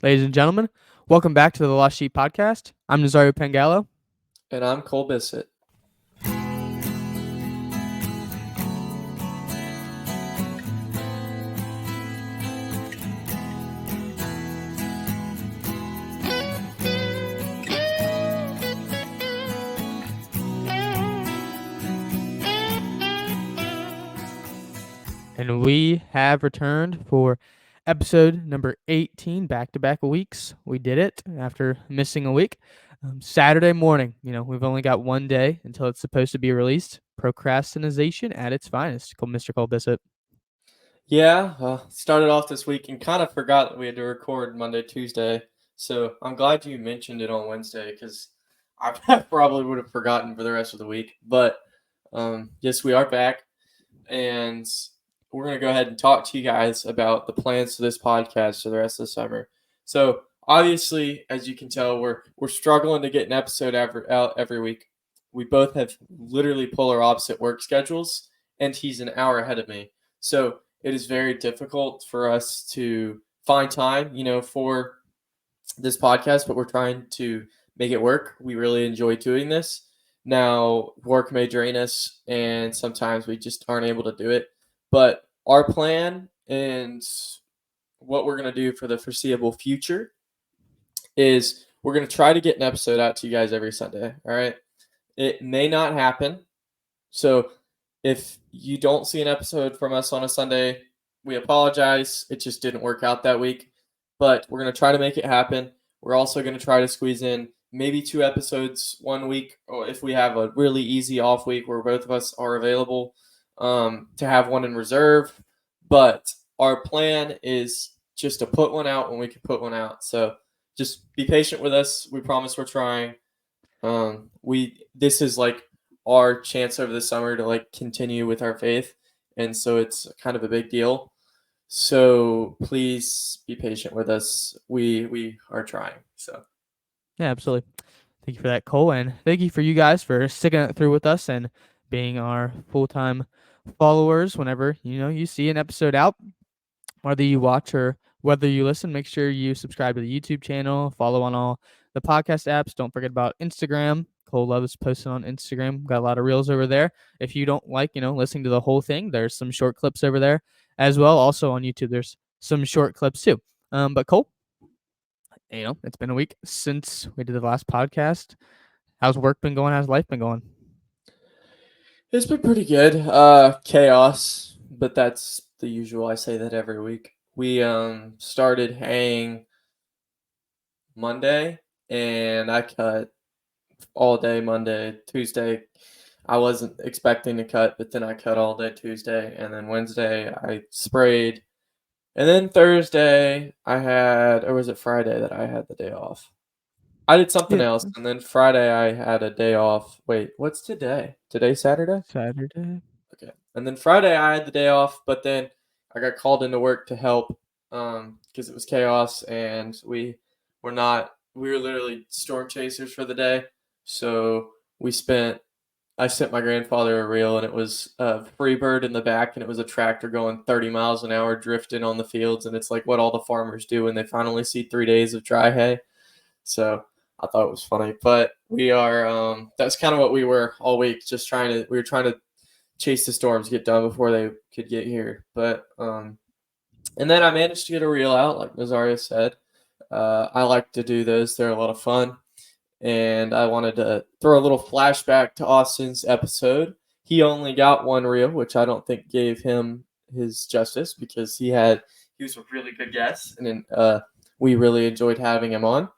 Ladies and gentlemen, welcome back to the Lost Sheep Podcast. I'm Nazario Pangallo. And I'm Cole Bissett. And we have returned for episode number 18, back-to-back weeks. We did it after missing a week. Saturday morning, we've only got one day until it's supposed to be released. Procrastination at its finest, Mr. Cole Bissett. Yeah, started off this week and kind of forgot that we had to record Monday, Tuesday. So I'm glad you mentioned it on Wednesday because I probably would have forgotten for the rest of the week. But yes, we are back, and we're going to go ahead and talk to you guys about the plans for this podcast for the rest of the summer. So obviously, as you can tell, we're struggling to get an episode out every week. We both have literally polar opposite work schedules, and he's an hour ahead of me. So it is very difficult for us to find time, for this podcast, but we're trying to make it work. We really enjoy doing this. Now, work may drain us, and sometimes we just aren't able to do it. But our plan and what we're going to do for the foreseeable future is we're going to try to get an episode out to you guys every Sunday. All right. It may not happen. So if you don't see an episode from us on a Sunday, we apologize. It just didn't work out that week. But we're going to try to make it happen. We're also going to try to squeeze in maybe 2 episodes one week, or if we have a really easy off week where both of us are available, to have one in reserve. But our plan is just to put one out when we can put one out. So just be patient with us. We promise we're trying. This is like our chance over the summer to like continue with our faith, and so it's kind of a big deal. So please be patient with us. We are trying. So Yeah, absolutely. Thank you for that, Cole, and thank you for you guys for sticking it through with us and being our full-time followers. Whenever you see an episode out, whether you watch or whether you listen, make sure you subscribe to the YouTube channel, follow on all the podcast apps. Don't forget about Instagram. Cole loves posting on Instagram. Got a lot of reels over there. If you don't like, listening to the whole thing, there's some short clips over there as well. Also on YouTube, there's some short clips too. But Cole, it's been a week since we did the last podcast. How's work been going? How's life been going? it's been pretty good. Chaos, but that's the usual. I say that every week. We started haying Monday, and I cut all day Monday. Tuesday, I wasn't expecting to cut, but then I cut all day Tuesday, and then Wednesday I sprayed, and then Thursday or was it Friday that I had the day off? I did something Yeah, else, and then Friday I had a day off. Wait, what's today? Today's Saturday? Saturday. Okay. And then Friday I had the day off, but then I got called into work to help because it was chaos, and we were literally storm chasers for the day. So I sent my grandfather a reel, and it was a free bird in the back, and it was a tractor going 30 miles an hour drifting on the fields, and it's like what all the farmers do when they finally see 3 days of dry hay. So I thought it was funny, but we are that's kind of what we were all week, we were trying to chase the storms, get done before they could get here. But and then I managed to get a reel out, like Nazario said. I like to do those; they're a lot of fun. And I wanted to throw a little flashback to Austin's episode. He only got one reel, which I don't think gave him his justice because he was a really good guest, and we really enjoyed having him on.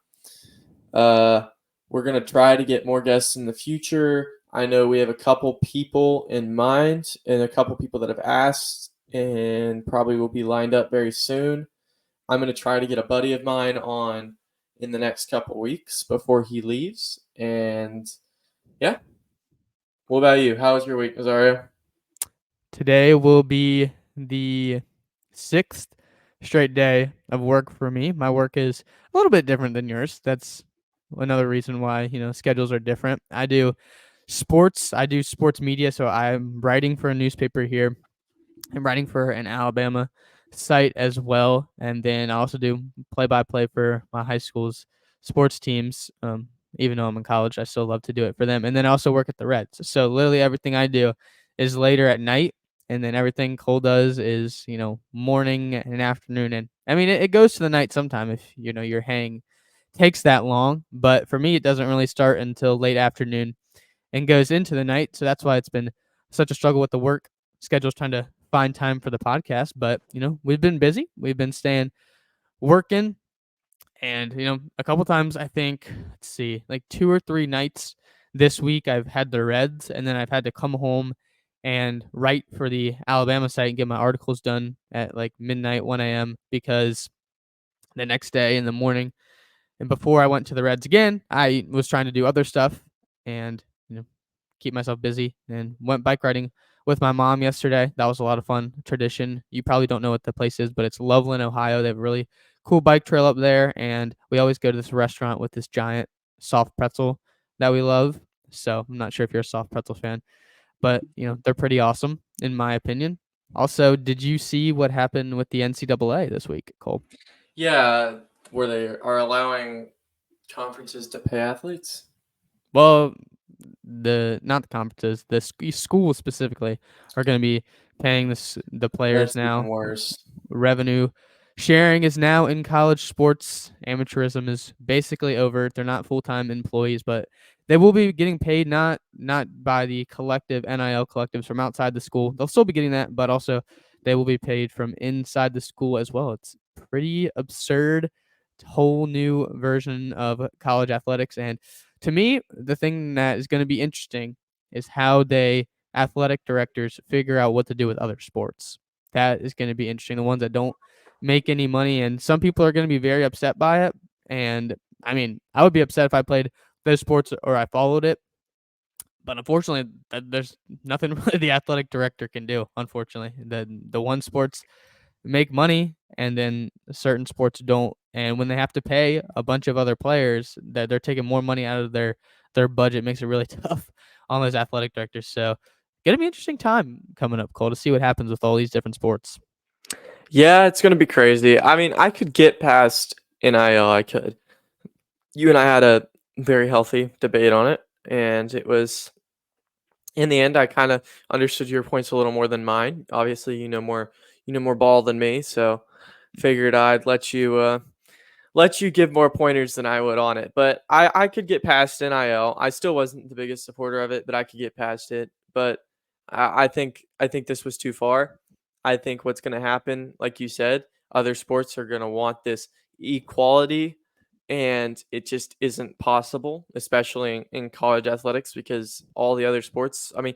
We're gonna try to get more guests in the future. I know we have a couple people in mind and a couple people that have asked and probably will be lined up very soon. I'm going to try to get a buddy of mine on in the next couple weeks before he leaves. And yeah. What about you? How was your week, Nazario? Today will be the 6th straight day of work for me. My work is a little bit different than yours. That's another reason why, schedules are different. I do sports media, so I'm writing for a newspaper here. I'm writing for an Alabama site as well, and then I also do play-by-play for my high school's sports teams. Even though I'm in college, I still love to do it for them, and then I also work at the Reds. So literally everything I do is later at night, and then everything Cole does is morning and afternoon. And I mean it goes to the night sometime if your hang takes that long, but for me it doesn't really start until late afternoon and goes into the night. So that's why it's been such a struggle with the work schedules trying to find time for the podcast. But, we've been busy. We've been staying working. And, a couple times, I think, let's see, like 2 or 3 nights this week, I've had the Reds, and then I've had to come home and write for the Alabama site and get my articles done at like midnight, 1 a.m. because the next day in the morning, and before I went to the Reds again, I was trying to do other stuff and, keep myself busy, and went bike riding with my mom yesterday. That was a lot of fun. Tradition. You probably don't know what the place is, but it's Loveland, Ohio. They have a really cool bike trail up there, and we always go to this restaurant with this giant soft pretzel that we love. So I'm not sure if you're a soft pretzel fan, but they're pretty awesome in my opinion. Also, did you see what happened with the NCAA this week, Cole? Yeah, where they are allowing conferences to pay athletes. Well, the not the conferences, the schools specifically are going to be paying the players That's even now. worse. Revenue sharing is now in college sports. Amateurism is basically over. They're not full-time employees, but they will be getting paid not by the collective NIL collectives from outside the school. They'll still be getting that, but also they will be paid from inside the school as well. It's pretty absurd. Whole new version of college athletics. And to me, the thing that is going to be interesting is how they athletic directors figure out what to do with other sports. That is going to be interesting. The ones that don't make any money, and some people are going to be very upset by it. And I mean, I would be upset if I played those sports or I followed it. But unfortunately, there's nothing really the athletic director can do. Unfortunately, the one sports make money and then certain sports don't, and when they have to pay a bunch of other players, that they're taking more money out of their budget, makes it really tough on those athletic directors. So gonna be an interesting time coming up, Cole, to see what happens with all these different sports. Yeah, it's gonna be crazy. I mean, I could get past NIL. I could. You and I had a very healthy debate on it, and it was in the end I kind of understood your points a little more than mine. Obviously, you know more ball than me, so figured I'd let you give more pointers than I would on it. But I could get past NIL. I still wasn't the biggest supporter of it, but I could get past it. But I think this was too far. I think what's going to happen, like you said, other sports are going to want this equality, and it just isn't possible, especially in college athletics, because all the other sports, I mean,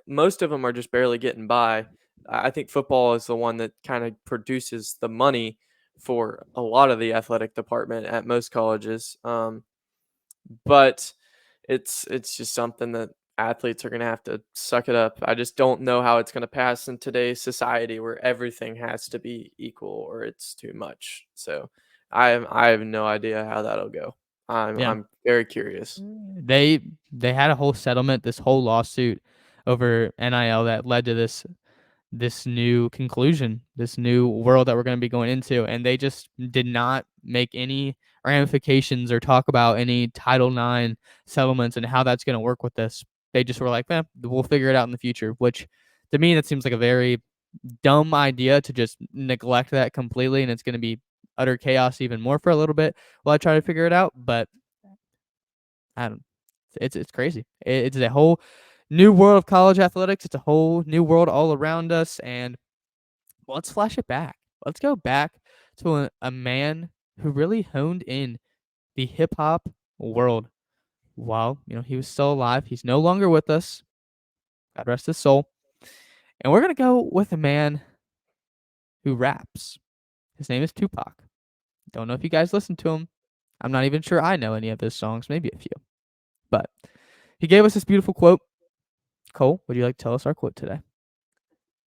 most of them are just barely getting by. I think football is the one that kind of produces the money for a lot of the athletic department at most colleges. But it's just something that athletes are going to have to suck it up. I just don't know how it's going to pass in today's society where everything has to be equal or it's too much. So I have no idea how that'll go. I'm Yeah. I'm very curious. They had a whole settlement, this whole lawsuit over NIL that led to this new conclusion, this new world that we're going to be going into. And they just did not make any ramifications or talk about any Title IX settlements and how that's going to work with this. They just were like, we'll figure it out in the future, which to me, that seems like a very dumb idea to just neglect that completely. And it's going to be utter chaos even more for a little bit while I try to figure it out. But I don't, it's crazy. It's a whole new world of college athletics. It's a whole new world all around us. And let's flash it back. Let's go back to a man who really honed in the hip hop world while he was still alive. He's no longer with us. God rest his soul. And we're gonna go with a man who raps. His name is Tupac. Don't know if you guys listen to him. I'm not even sure I know any of his songs, maybe a few. But he gave us this beautiful quote. Cole, would you like to tell us our quote today?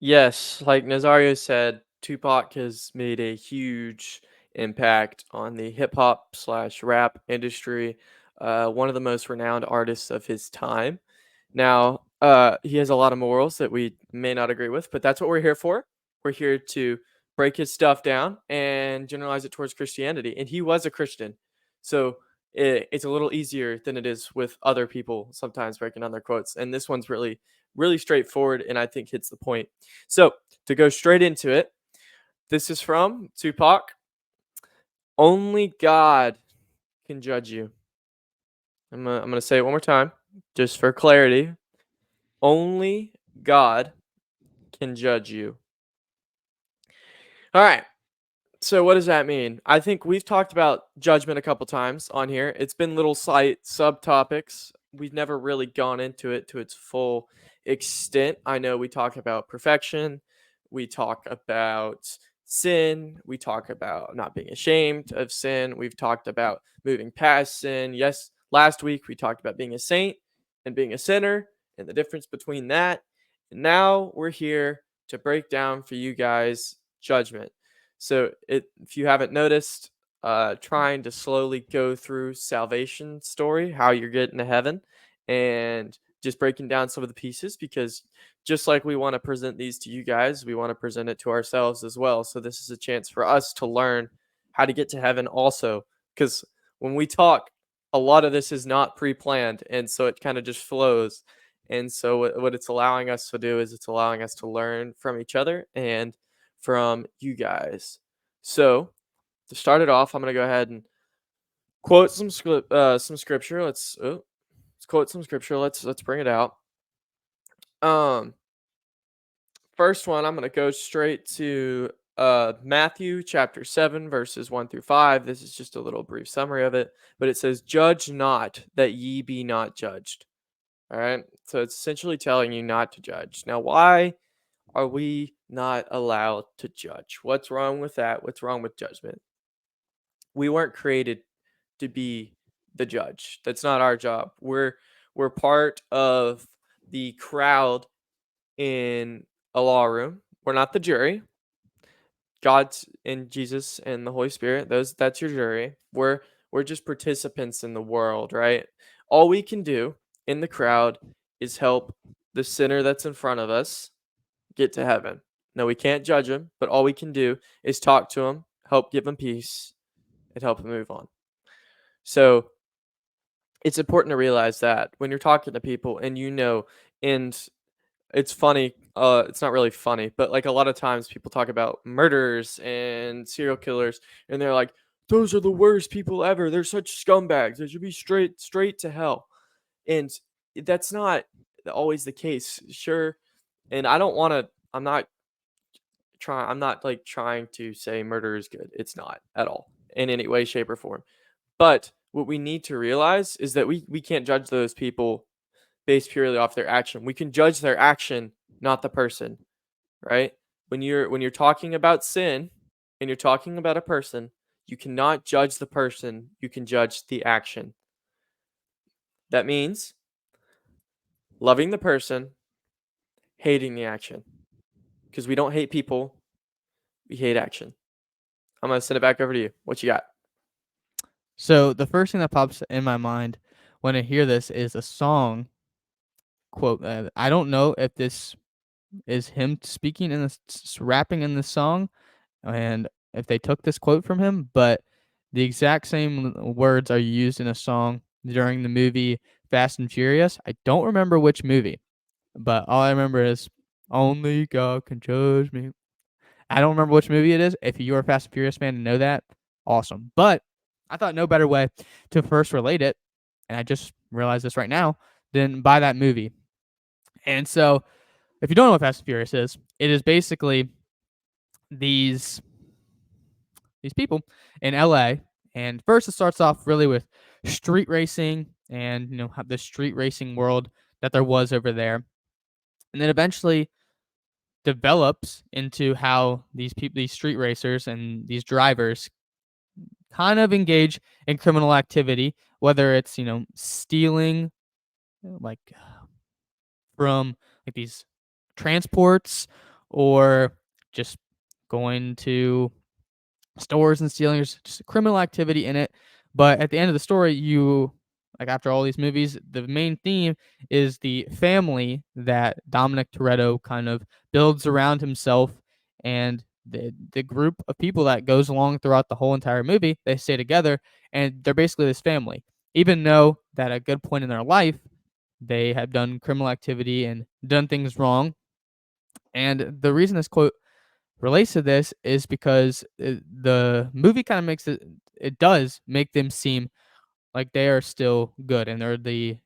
Yes, like Nazario said, Tupac has made a huge impact on the hip hop slash rap industry. One of the most renowned artists of his time. Now, he has a lot of morals that we may not agree with, but that's what we're here for. We're here to break his stuff down and generalize it towards Christianity. And he was a Christian. So it's a little easier than it is with other people sometimes breaking down their quotes. And this one's really, really straightforward and I think hits the point. So to go straight into it, this is from Tupac. Only God can judge you. I'm gonna say it one more time, just for clarity. Only God can judge you. All right. So what does that mean? I think we've talked about judgment a couple times on here. It's been little slight subtopics. We've never really gone into it to its full extent. I know we talk about perfection, we talk about sin, we talk about not being ashamed of sin, we've talked about moving past sin. Yes, last week we talked about being a saint and being a sinner and the difference between that. And now we're here to break down for you guys judgment. So if you haven't noticed, trying to slowly go through salvation story, how you're getting to heaven, and just breaking down some of the pieces, because just like we want to present these to you guys, we want to present it to ourselves as well. So this is a chance for us to learn how to get to heaven also, because when we talk, a lot of this is not pre-planned, and so it kind of just flows. And so what it's allowing us to do is it's allowing us to learn from each other and from you guys. So to start it off, I'm gonna go ahead and quote some scripture. Let's quote some scripture. Let's bring it out. First one, I'm gonna go straight to Matthew chapter 7 verses 1 through 5. This is just a little brief summary of it, but it says, "Judge not, that ye be not judged." All right, so it's essentially telling you not to judge. Now, why are we not allowed to judge? What's wrong with that? What's wrong with judgment? We weren't created to be the judge. That's not our job. We're part of the crowd in a law room. We're not the jury. God's and Jesus and the Holy Spirit, that's your jury. We're just participants in the world, right? All we can do in the crowd is help the sinner that's in front of us get to heaven. No, we can't judge him, but all we can do is talk to him, help give him peace, and help him move on. So it's important to realize that when you're talking to people and and it's funny, it's not really funny, but like a lot of times people talk about murderers and serial killers and they're like, those are the worst people ever. They're such scumbags. They should be straight to hell. And that's not always the case. Sure. And I'm not like trying to say murder is good. It's not at all in any way, shape, or form. But what we need to realize is that we can't judge those people based purely off their action. We can judge their action, not the person, right? When you're talking about sin and you're talking about a person, you cannot judge the person, you can judge the action. That means loving the person, hating the action. Because we don't hate people, we hate action. I'm going to send it back over to you. What you got? So the first thing that pops in my mind when I hear this is a song quote. I don't know if this is him speaking in this, rapping in this song, and if they took this quote from him, but the exact same words are used in a song during the movie Fast and Furious. I don't remember which movie, but all I remember is "Only God can judge me." I don't remember which movie it is. If you're a Fast and Furious fan and know that, awesome. But I thought no better way to first relate it, and I just realized this right now, than by that movie. And so, if you don't know what Fast and Furious is, it is basically these people in LA. And first, it starts off really with street racing and the street racing world that there was over there, and then eventually develops into how these people, these street racers and these drivers, kind of engage in criminal activity, whether it's stealing, like from like these transports, or just going to stores and stealing. There's just criminal activity in it. But at the end of the story, like after all these movies, the main theme is the family that Dominic Toretto kind of builds around himself, and the group of people that goes along throughout the whole entire movie, they stay together, and they're basically this family. Even though that at a good point in their life, they have done criminal activity and done things wrong. And the reason this quote relates to this is because the movie kind of it does make them seem like they are still good, and they're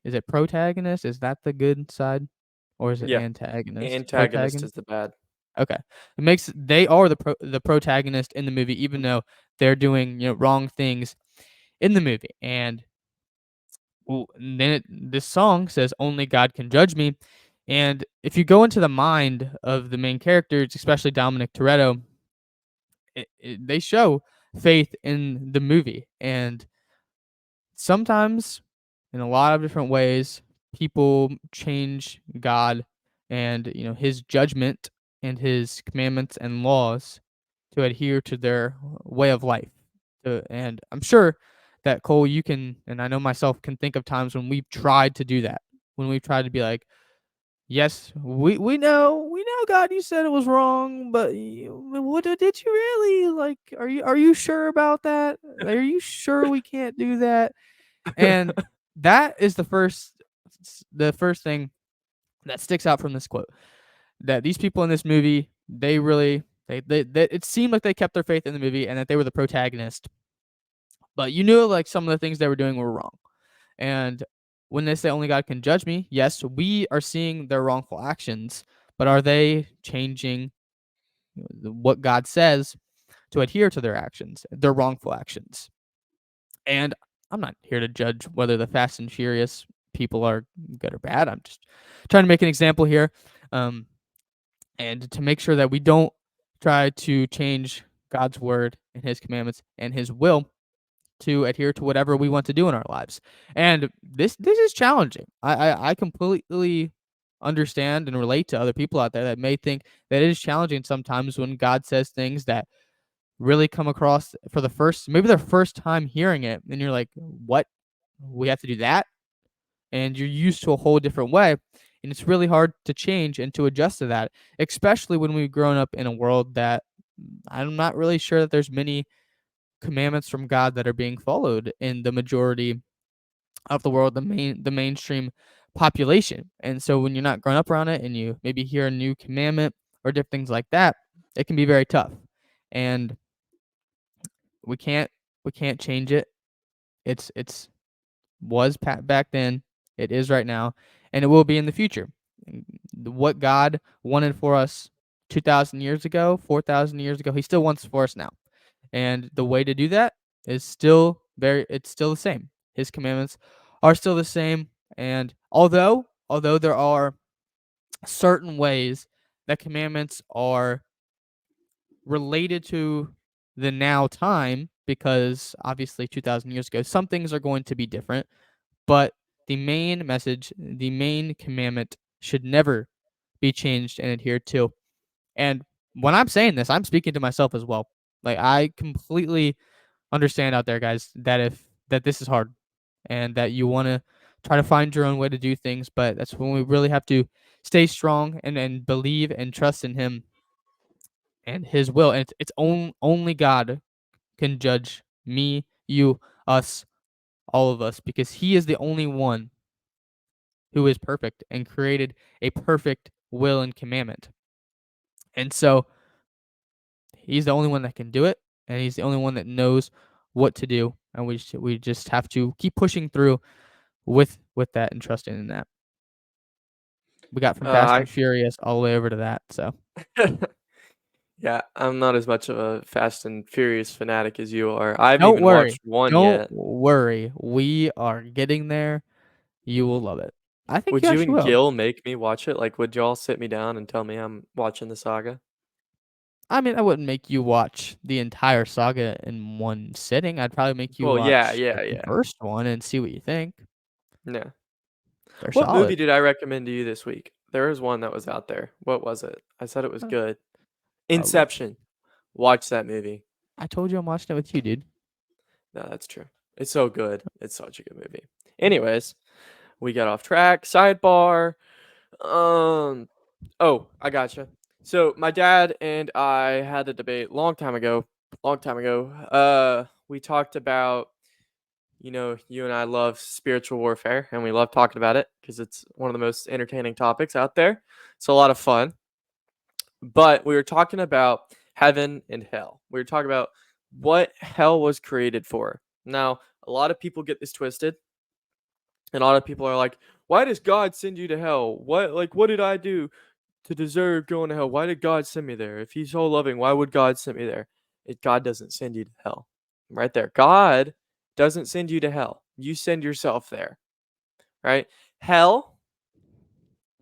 is it protagonist? Is that the good side? Or is it Yeah, antagonist? antagonist Protagonist? is the bad. Okay. They are the protagonist in the movie, even though they're doing, wrong things in the movie. And this song says only God can judge me. And if you go into the mind of the main characters, especially Dominic Toretto, they show faith in the movie. And sometimes, in a lot of different ways, people change God and, his judgment and his commandments and laws to adhere to their way of life. And I'm sure that, Cole, you can, and I know myself, can think of times when we've tried to do that, when we've tried to be like, yes, we know, God, you said it was wrong, but what did you really like? Are you sure about that? Are you sure we can't do that? And that is the first thing that sticks out from this quote, that these people in this movie, they really they it seemed like they kept their faith in the movie and that they were the protagonist, but like some of the things they were doing were wrong. And when they say only God can judge me, yes, we are seeing their wrongful actions, but are they changing what God says to adhere to their actions, their wrongful actions? And I'm not here to judge whether the Fast and Furious people are good or bad. I'm just trying to make an example here, um, and to make sure that we don't try to change God's word and His commandments and His will to adhere to whatever we want to do in our lives. And this is challenging. I completely understand and relate to other people out there that may think that it is challenging sometimes when God says things that really come across for maybe their first time hearing it, and you're like, what, we have to do that? And you're used to a whole different way, and it's really hard to change and to adjust to that, especially when we've grown up in a world that I'm not really sure that there's many commandments from God that are being followed in the majority of the world, the mainstream population. And so when you're not growing up around it and you maybe hear a new commandment or different things like that, it can be very tough. And we can't change it. It's was back then, it is right now, and it will be in the future. What God wanted for us 2,000 years ago, 4,000 years ago, He still wants for us now. And the way to do that is it's still the same. His commandments are still the same. And although there are certain ways that commandments are related to the now time, because obviously 2,000 years ago, some things are going to be different, but the main message, the main commandment should never be changed and adhered to. And when I'm saying this, I'm speaking to myself as well. Like, I completely understand out there, guys, that this is hard and that you want to try to find your own way to do things, but that's when we really have to stay strong and believe and trust in Him and His will. And only God can judge me, you, us, all of us, because He is the only one who is perfect and created a perfect will and commandment. And so He's the only one that can do it, and He's the only one that knows what to do. And we just have to keep pushing through with that and trusting in that. We got from Fast I and Furious all the way over to that. So Yeah, I'm not as much of a Fast and Furious fanatic as you are. I haven't don't even worry, watched 1 don't yet. worry. We are getting there. You will love it. I think Would you you actually and will. Gil make me watch it? Like, would y'all sit me down and tell me I'm watching the saga? I mean, I wouldn't make you watch the entire saga in one sitting. I'd probably make you Well, yeah, watch yeah, like the yeah. first one and see what you think. Yeah. They're What movie solid. did I recommend to you this week? There was one that was out there. What was it? I said it was Uh, good. look, Inception. Watch that movie. I told you I'm watching it with you, dude. No, that's true. It's so good. It's such a good movie. Anyways, we got off track. Sidebar. Um. Oh, I gotcha. So my dad and I had a debate long time ago. Long time ago. We talked about, you and I love spiritual warfare, and we love talking about it because it's one of the most entertaining topics out there. It's a lot of fun. But we were talking about heaven and hell. We were talking about what hell was created for. Now, a lot of people get this twisted, and a lot of people are like, "Why does God send you to hell? What did I do to deserve going to hell? Why did God send me there? If he's so loving, why would God send me there?" God doesn't send you to hell. Right there. God doesn't send you to hell. You send yourself there. Right? Hell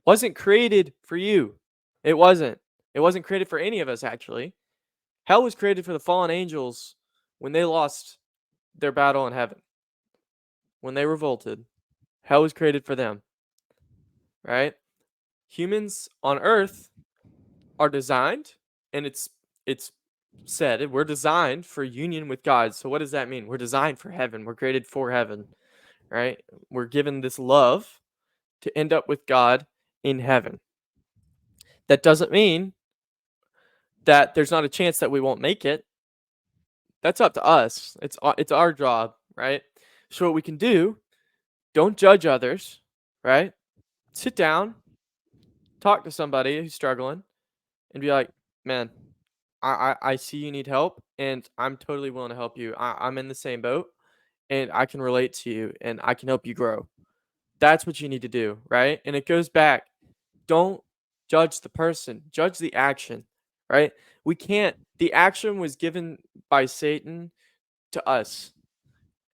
wasn't created for you. It wasn't. It wasn't created for any of us, actually. Hell was created for the fallen angels when they lost their battle in heaven. When they revolted, hell was created for them. Right? Humans on earth are designed, and it's said we're designed for union with God. So what does that mean? We're designed for heaven. We're created for heaven, right? We're given this love to end up with God in heaven. That doesn't mean that there's not a chance that we won't make it. That's up to us. It's our job, right? So what we can do, don't judge others, right? Sit down, talk to somebody who's struggling, and be like, man, I see you need help, and I'm totally willing to help you. I'm in the same boat, and I can relate to you, and I can help you grow. That's what you need to do, right? And it goes back. Don't judge the person, judge the action, right? We can't. The action was given by Satan to us.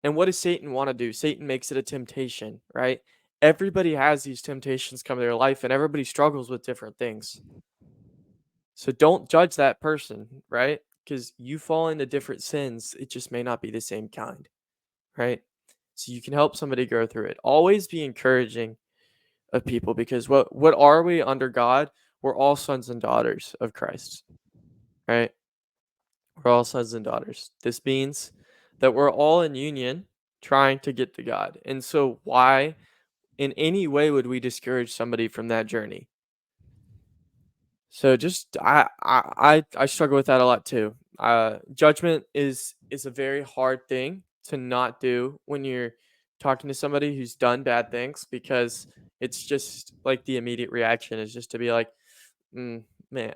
And what does Satan want to do? Satan makes it a temptation, right? Everybody has these temptations come to their life, and everybody struggles with different things. So don't judge that person, right? Because you fall into different sins. It just may not be the same kind, right? So you can help somebody go through it. Always be encouraging of people, because what are we under God? We're all sons and daughters of Christ, right? We're all sons and daughters. This means that we're all in union trying to get to God. And so why in any way would we discourage somebody from that journey? So just I struggle with that a lot too. Judgment is a very hard thing to not do when you're talking to somebody who's done bad things, because it's just like the immediate reaction is just to be like, man,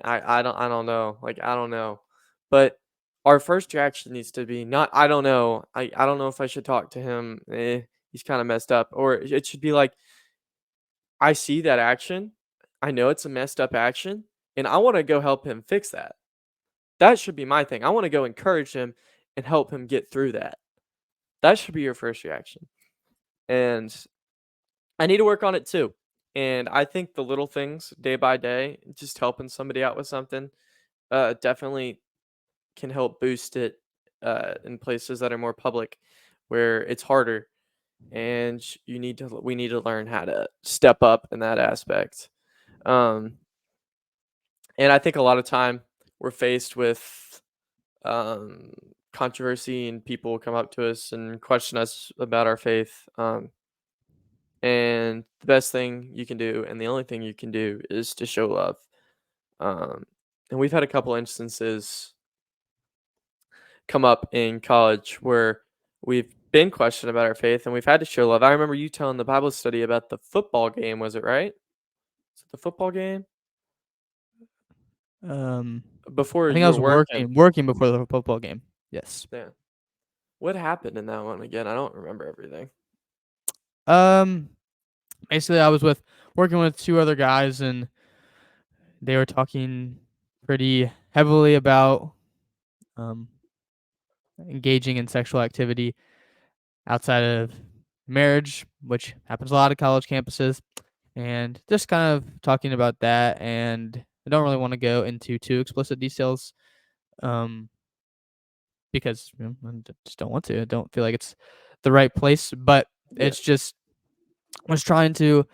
I don't know, like I don't know. But our first reaction needs to be not I don't know, I don't know if I should talk to him. He's kind of messed up, or it should be like, I see that action. I know it's a messed up action, and I want to go help him fix that. That should be my thing. I want to go encourage him and help him get through that. That should be your first reaction. And I need to work on it too. And I think the little things day by day, just helping somebody out with something, definitely can help boost it in places that are more public, where it's harder, and we need to learn how to step up in that aspect. Um, and I think a lot of time we're faced with um, controversy, and people come up to us and question us about our faith. And the best thing you can do, and the only thing you can do, is to show love. Um, and we've had a couple instances come up in college where we've been questioned about our faith, and we've had to show love. I remember you telling the Bible study about the football game. Was it right? Is it the football game? Um, Before I think I you were was working. working before the football game. Yes. Yeah. What happened in that one again? I don't remember everything. Um, basically, I was working with two other guys, and they were talking pretty heavily about um engaging in sexual activity outside of marriage, which happens a lot of college campuses, and just kind of talking about that. And I don't really want to go into too explicit details, um, because I just don't want to. I don't feel like it's the right place, but Yeah. it's just I was trying to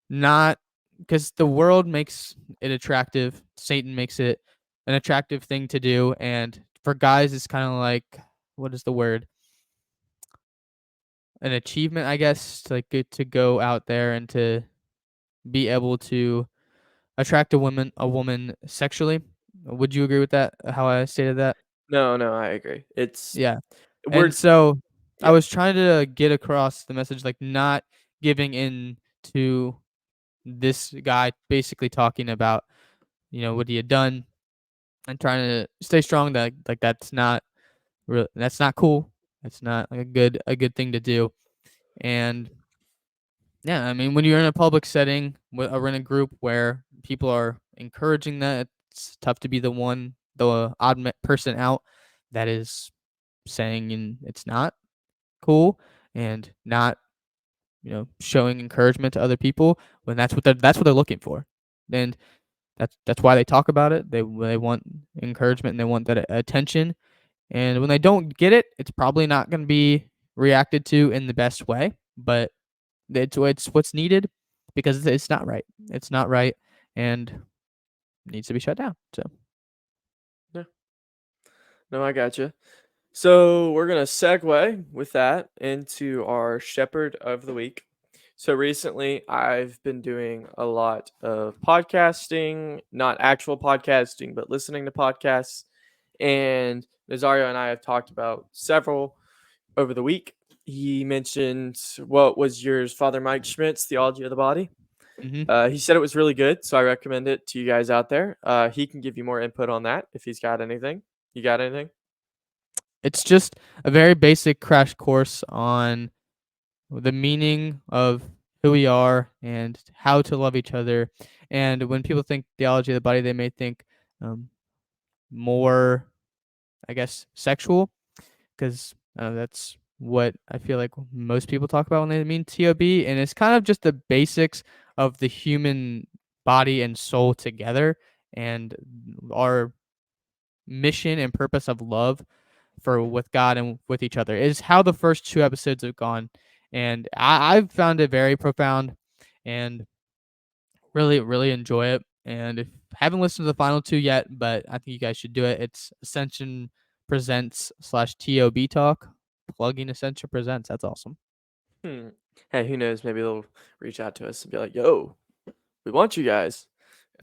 not, because the world makes it attractive. Satan makes it an attractive thing to do, and for guys, it's kind of like, what is the word? An achievement, I guess, to like get to go out there and to be able to attract a woman sexually. Would you agree with that? How I stated that? No, I agree. It's Yeah. And we're so I yeah. was trying to get across the message, like not giving in to this guy basically talking about, what he had done and trying to stay strong that like that's not cool. That's not like a good thing to do. And yeah, I mean when you're in a public setting or in a group where people are encouraging that, it's tough to be the odd person out that is saying it's not cool and not showing encouragement to other people when that's what they're looking for. And that's why they talk about it. They want encouragement and they want that attention. And when they don't get it, it's probably not going to be reacted to in the best way. But it's what's needed because it's not right. It's not right, and needs to be shut down. So Yeah. No, I gotcha. So we're gonna segue with that into our shepherd of the week. So recently, I've been doing a lot of podcasting, not actual podcasting, but listening to podcasts. And Nazario and I have talked about several over the week. He mentioned what was yours, Father Mike Schmidt's Theology of the Body. hmm He said it was really good, so I recommend it to you guys out there. He can give you more input on that if he's got anything. You got anything? it's just a very basic crash course on the meaning of who we are and how to love each other. And when people think theology of the body, they may think um, more, I guess, sexual, because that's what I feel like most people talk about when they mean TOB. And it's kind of just the basics of the human body and soul together and our mission and purpose of love for with God and with each other is how the first two episodes have gone. And I've found it very profound and really, really enjoy it. And if haven't listened to the final two yet, but I think you guys should do it. It's Ascension Presents slash TOB Talk. Plugging Ascension Presents. That's awesome. Hmm. Hey, who knows? Maybe they'll reach out to us and be like, "Yo, we want you guys."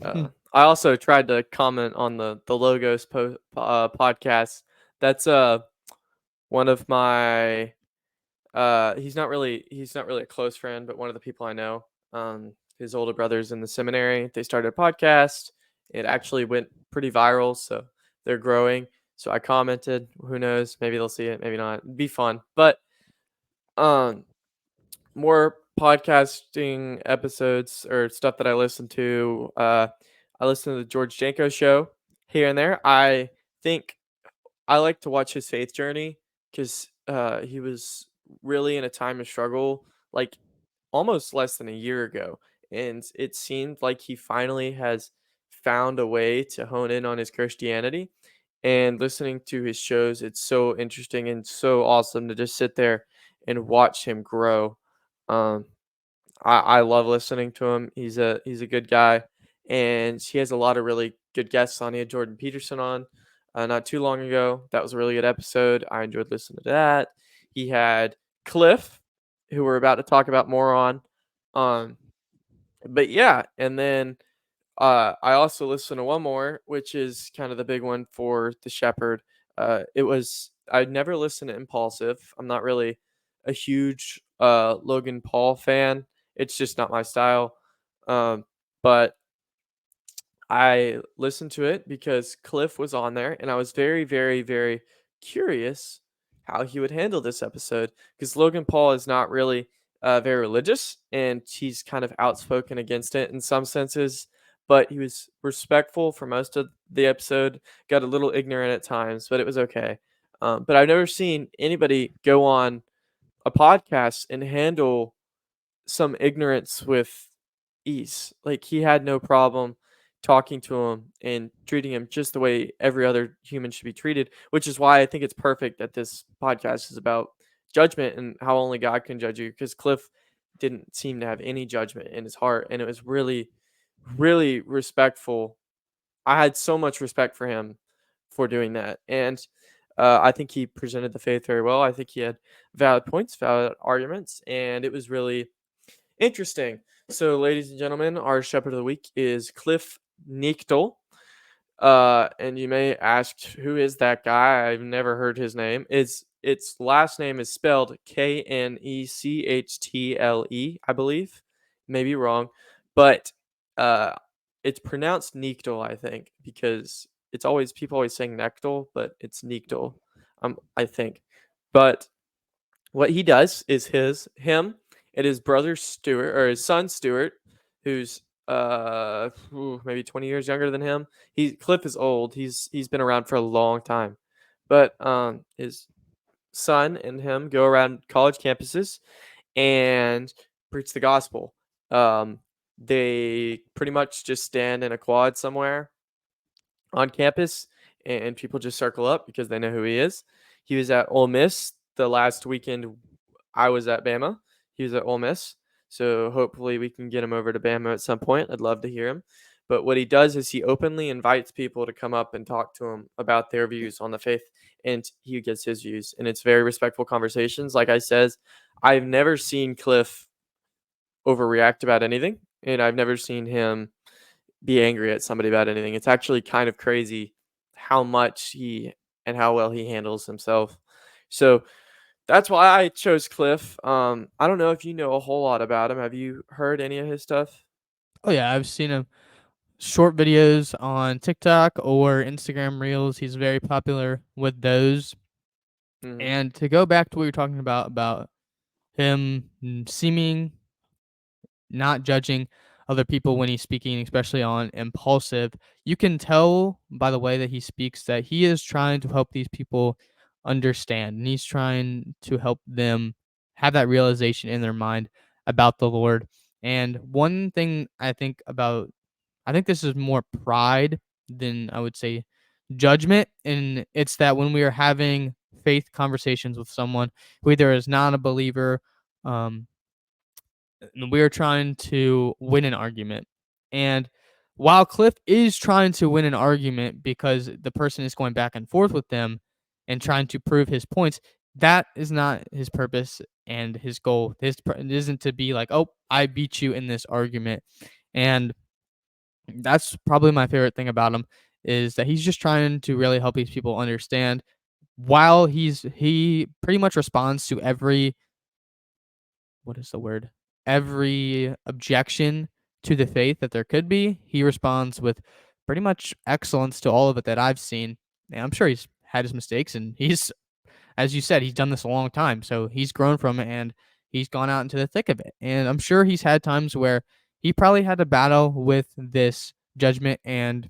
I also tried to comment on the Logos podcast. That's one of my he's not really a close friend, but one of the people I know. His older brother's in the seminary. They started a podcast. It actually went pretty viral, so they're growing. So I commented. Who knows? Maybe they'll see it. Maybe not. It'd be fun. But um, more podcasting episodes or stuff that I listen to. I listen to the George Janko show here and there. I think I like to watch his faith journey because he was really in a time of struggle, like almost less than a year ago. And it seemed like he finally has found a way to hone in on his Christianity. And listening to his shows, it's so interesting and so awesome to just sit there and watch him grow. Um, I love listening to him. He's a good guy, and he has a lot of really good guests on. He had Jordan Peterson on not too long ago. That was a really good episode. I enjoyed listening to that. He had Cliff, who we're about to talk about more on. Um, but yeah, and then I also listened to one more, which is kind of the big one for the Shepherd. I'd never listened to Impulsive. I'm not really a huge Logan Paul fan. It's just not my style. But I listened to it because Cliff was on there, and I was very, very, very curious how he would handle this episode because Logan Paul is not really very religious, and he's kind of outspoken against it in some senses. But he was respectful for most of the episode. Got a little ignorant at times, but it was okay. But I've never seen anybody go on a podcast and handle some ignorance with ease. Like he had no problem talking to him and treating him just the way every other human should be treated, which is why I think it's perfect that this podcast is about judgment and how only God can judge you because Cliff didn't seem to have any judgment in his heart and it was really really respectful. I had so much respect for him for doing that. And I think he presented the faith very well. I think he had valid points, valid arguments, and it was really interesting. So, ladies and gentlemen, our shepherd of the week is Cliff Nichtel. And you may ask, who is that guy? I've never heard his name. Its last name is spelled Knechtle, I believe. Maybe wrong, but uh, it's pronounced Nichtel, I think, because it's always people always saying Nectal, but it's Nichtel, I think. But what he does is him and his brother Stuart, or his son Stuart, who's maybe 20 years younger than him. Cliff is old. He's been around for a long time. But his son and him go around college campuses and preach the gospel. They pretty much just stand in a quad somewhere on campus, and people just circle up because they know who he is. He was at Ole Miss the last weekend. I was at Bama. He was at Ole Miss. So hopefully we can get him over to Bama at some point. I'd love to hear him. But what he does is he openly invites people to come up and talk to him about their views on the faith, and he gets his views. And it's very respectful conversations. Like I says, I've never seen Cliff overreact about anything, and I've never seen him be angry at somebody about anything. It's actually kind of crazy how much he and how well he handles himself. So that's why I chose Cliff. I don't know if you know a whole lot about him. Have you heard any of his stuff? Oh yeah, I've seen him short videos on TikTok or Instagram Reels. He's very popular with those. Mm-hmm. And to go back to what you're talking about him seeming not judging other people when he's speaking, especially on impulsive, you can tell by the way that he speaks that he is trying to help these people understand, and he's trying to help them have that realization in their mind about the Lord. And one thing I think this is more pride than I would say judgment. And it's that when we are having faith conversations with someone who either is not a believer, um, and we're trying to win an argument. And while Cliff is trying to win an argument because the person is going back and forth with them and trying to prove his points, that is not his purpose and his goal. It isn't to be like, oh, I beat you in this argument. And that's probably my favorite thing about him is that he's just trying to really help these people understand while he pretty much responds to every what is the word? Every objection to the faith that there could be, he responds with pretty much excellence to all of it that I've seen. And I'm sure he's had his mistakes, and he's, as you said, he's done this a long time. So he's grown from it and he's gone out into the thick of it. And I'm sure he's had times where he probably had to battle with this judgment and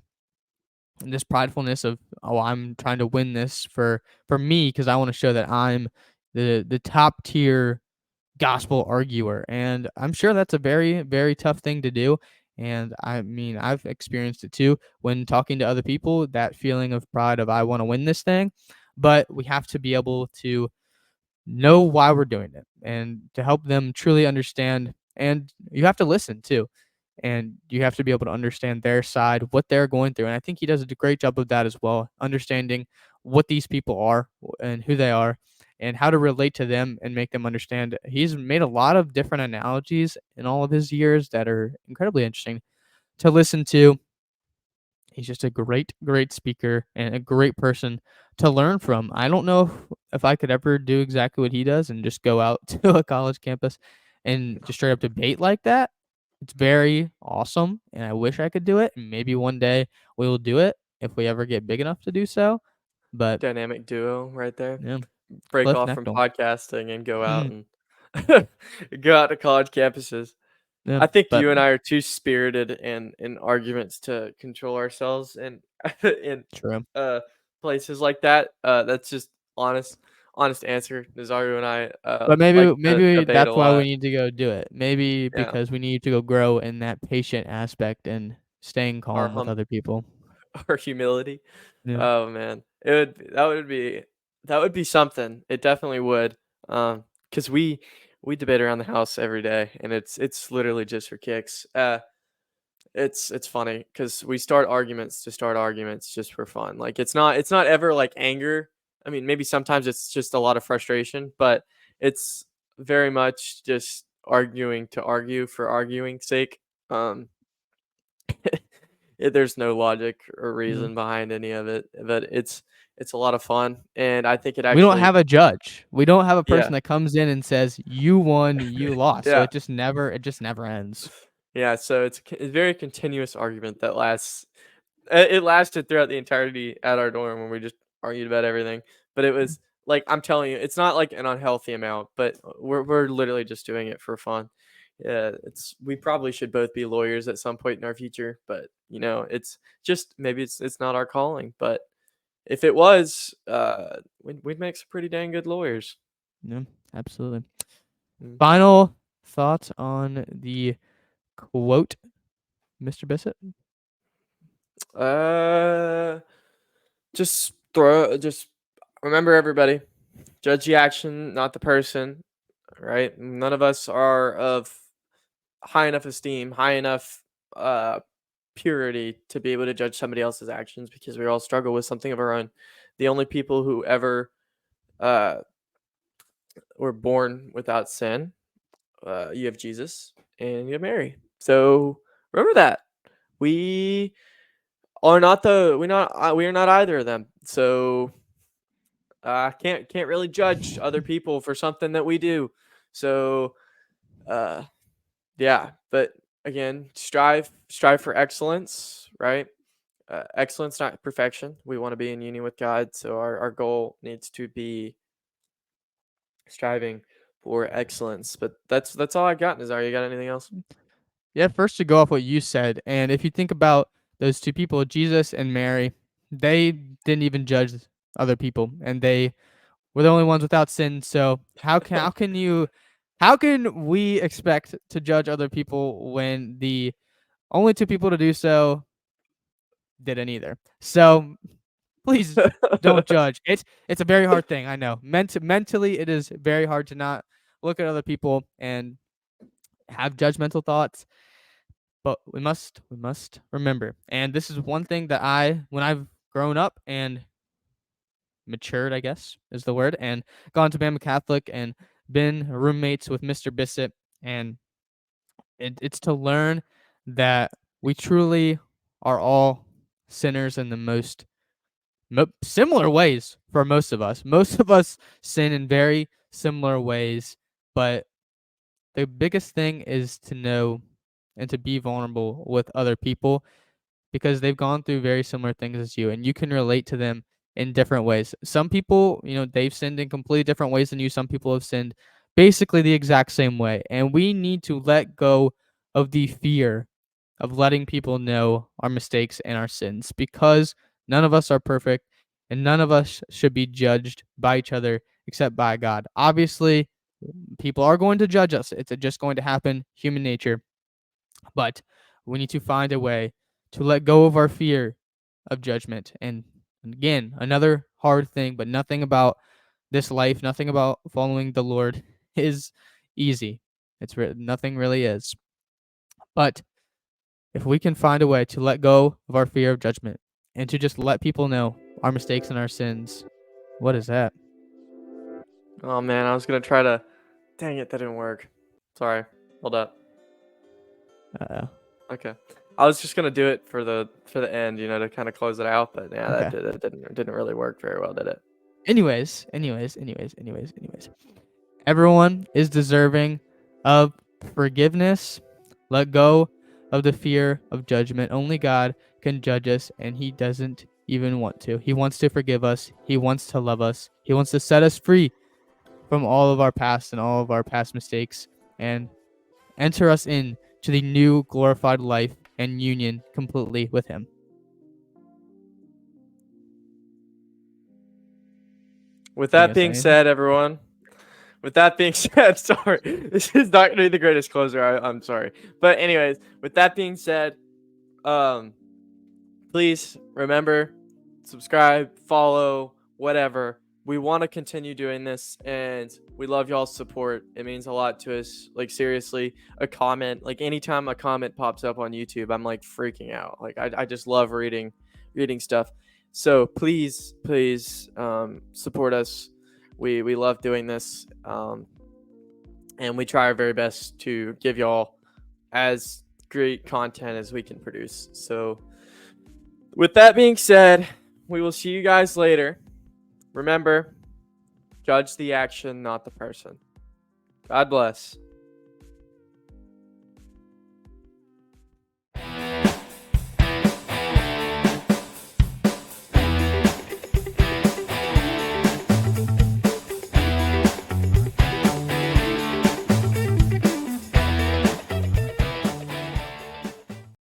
this pridefulness of, oh, I'm trying to win this for me because I want to show that I'm the top tier gospel arguer. And I'm sure that's a very, very tough thing to do. And I mean, I've experienced it too when talking to other people, that feeling of pride of, I want to win this thing. But we have to be able to know why we're doing it and to help them truly understand. And you have to listen too. And you have to be able to understand their side, what they're going through. And I think he does a great job of that as well, understanding what these people are and who they are and how to relate to them and make them understand. He's made a lot of different analogies in all of his years that are incredibly interesting to listen to. He's just a great, great speaker and a great person to learn from. I don't know if I could ever do exactly what he does and just go out to a college campus and just straight up debate like that. It's very awesome, and I wish I could do it. And maybe one day we will do it if we ever get big enough to do so. But Dynamic duo right there. yeah, Break Cliff off from Nechtel. podcasting and go out Mhm. and go out to college campuses. Yeah, I think but you and I are too spirited in arguments to control ourselves in in true. uh places like that. That's just honest answer. Nazario and I But like to maybe debate a that's why we lot. need to go do it. Maybe Yeah, because we need to go grow in that patient aspect and staying our calm with other people. our humility. Yeah. Oh man, that would be something. It definitely would. Because we debate around the house every day, and it's literally just for kicks. It's funny because we start arguments to start arguments just for fun. Like it's not ever like anger. I mean, maybe sometimes it's just a lot of frustration, but it's very much just arguing to argue for arguing's sake. There's no logic or reason behind any of it, but it's a lot of fun, and I think it We don't actually, have a judge. We don't have a person yeah, that comes in and says you won, you lost. So yeah, it just never ends. yeah. So it's a very continuous argument that lasts. It lasted throughout the entirety at our dorm when we just argued about everything. But it was like, I'm telling you, it's not like an unhealthy amount, but we're literally just doing it for fun. Yeah, we probably should both be lawyers at some point in our future, but it's just maybe it's not our calling. But if it was, we'd make some pretty dang good lawyers. Yeah, absolutely. Mm. Final thoughts on the quote, Mr. Bissett? Just remember, everybody, judge the action, not the person. Right? None of us are of high enough esteem, high enough purity to be able to judge somebody else's actions, because we all struggle with something of our own. The only people who ever uh, were born without sin, you have Jesus and you have Mary. So remember that we are not we are not either of them. So can't really judge other people for something that we do. So yeah, but again, strive for excellence, right? Excellence, not perfection. We want to be in union with God, so our goal needs to be striving for excellence. But that's all I got. Nazar, you got anything else? Yeah, first to go off what you said, and if you think about those two people, Jesus and Mary, they didn't even judge other people, and they were the only ones without sin. So how can we expect to judge other people when the only two people to do so didn't either? So please don't judge. It's a very hard thing. I know. Mentally, it is very hard to not look at other people and have judgmental thoughts. But we must remember, and this is one thing that when I've grown up and matured, I guess is the word, and gone to Bama Catholic and been roommates with Mr. Bissett, and it's to learn that we truly are all sinners in the most similar ways for most of us. Most of us sin in very similar ways, but the biggest thing is to know and to be vulnerable with other people because they've gone through very similar things as you and you can relate to them in different ways. Some people, they've sinned in completely different ways than you. Some people have sinned basically the exact same way. And we need to let go of the fear of letting people know our mistakes and our sins because none of us are perfect and none of us should be judged by each other except by God. Obviously, people are going to judge us. It's just going to happen, human nature. But we need to find a way to let go of our fear of judgment. And again, another hard thing, but nothing about this life, nothing about following the Lord is easy. Nothing really is. But if we can find a way to let go of our fear of judgment and to just let people know our mistakes and our sins, what is that? Oh man, I was gonna try to. Dang it, that didn't work. Sorry. Hold up. Okay. I was just gonna do it for the end, to kind of close it out, but yeah, Okay. that didn't really work very well, did it? Anyways. Everyone is deserving of forgiveness. Let go of the fear of judgment. Only God can judge us, and He doesn't even want to. He wants to forgive us. He wants to love us. He wants to set us free from all of our past and all of our past mistakes and enter us in to the new glorified life and union completely with Him. With You that gonna say being anything? said, everyone. With that being said, sorry, this is not gonna be the greatest closer. I'm sorry, but anyways, with that being said, please remember, subscribe, follow, whatever. We want to continue doing this, and we love y'all's support. It means a lot to us. Like seriously, a comment, like anytime a comment pops up on YouTube, I'm like freaking out. Like I just love reading stuff. So please support us. We love doing this. and we try our very best to give y'all as great content as we can produce. So with that being said, we will see you guys later. Remember, judge the action, not the person. God bless.